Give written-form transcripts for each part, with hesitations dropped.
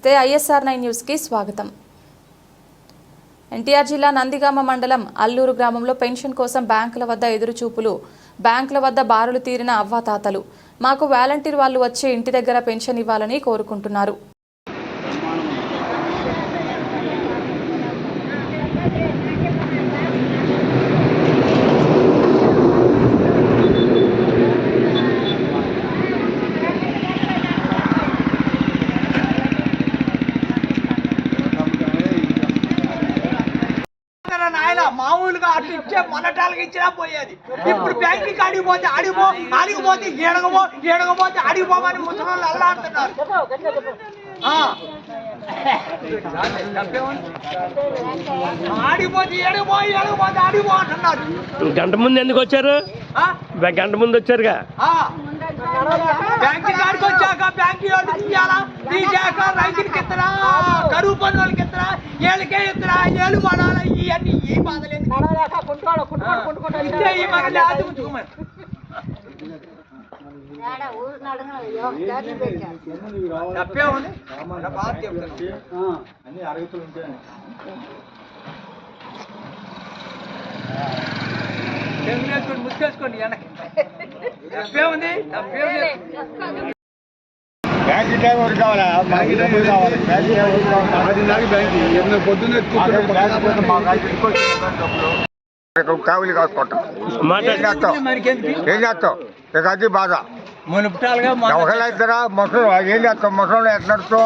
నమస్తే ISR9 news కి స్వాగతం। ఎన్టీఆర్ జిల్లా నందిగామ మండలం అల్లూరు గ్రామంలో పెన్షన్ కోసం బ్యాంకుల వద్ద ఎదురుచూపులు, బ్యాంకుల వద్ద బారులు తీరిన అవ్వాతాతలు మాకు వాలంటీర్ వాళ్ళు వచ్చి ఇంటి దగ్గర పెన్షన్ ఇవ్వాలని కోరుకుంటున్నారు। మామూలుగా అటు ఇచ్చే మొన్నటాలకి ఇచ్చినా పోయేది। ఇప్పుడు బ్యాంకుకి అడిగిపోతే అడిగిపోతే ఏడగపోతే అడిగిపోమని ముసలి అల్లాడుతున్నారు। ఆడిపోతే ఏడగపోతే అడిగిపో అంటున్నారు। గంట ముందు ఎందుకు వచ్చారు? గంట ముందు వచ్చారుగా। బ్యాంకు కాడికి వచ్చాక బ్యాంకు వాళ్ళకి ఇవ్వాలా, తీసాక రైతులకి ఇస్తారా, కరువు పని వాళ్ళకి ఇస్తారా, ఏళ్ళకే ఇస్తారా, ఏళ్ళు పడాలా, ఇవన్నీ ఈ బాధలేదు। ఈ మగలే అది ఉంచుకోమని తప్పే ఉంది। అన్ని అరుగుతులు ఉంటాయి, ముసుకేసుకోండి వెనక్కి। తప్పే ఉంది, తప్పే ఉంది। బ్యాంక్ టైం వరకు కావాలా? మనకి డబ్బులు కావాలి, బ్యాంక్ టైం వరకు కావాలి। బ్యాంక్ పొద్దున్నే కావులు కాసుకుంటాం, ఏం చేస్తాం? ఇక అది బాధ। ఒకవేళ ఇద్దరా ముసలు ఏం చేస్తాం? ముసలు ఎట్లా నడుస్తాం?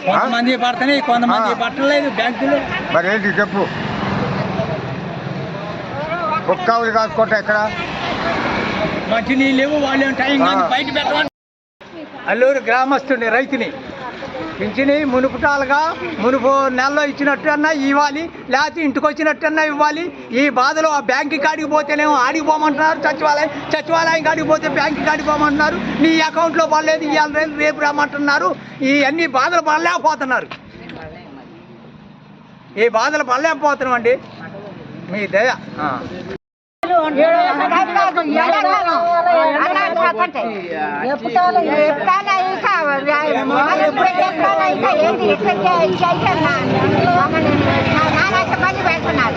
కొంతమంది పడుతున్నాయి, కొంతమంది పట్టలేదు బ్యాంకులు। మరి ఏంటి చెప్పు? కుక్కావులు కాసుకుంటా ఇక్కడ మంచి నీళ్ళు లేవు, వాళ్ళు టైం బయట పెట్టమని అల్లూరు గ్రామస్తుని రైతుని పింఛని మునుపు నెలలో ఇచ్చినట్టన్నా ఇవ్వాలి, లేకపోతే ఇంటికి వచ్చినట్టన్నా ఇవ్వాలి। ఈ బాధలో ఆ బ్యాంకు కాడికి పోతేనేమో ఆడిపోమంటున్నారు, సచివాలయం కాడికి పోతే బ్యాంకు కాడికి పోమంటున్నారు, నీ అకౌంట్లో పడలేదు ఇవాళ రేపు రామంటున్నారు। ఈ అన్ని బాధలు పడలేకపోతున్నారు, ఈ బాధలు పడలేకపోతున్నాం అండి, మీ దయ। పెడుతున్నారు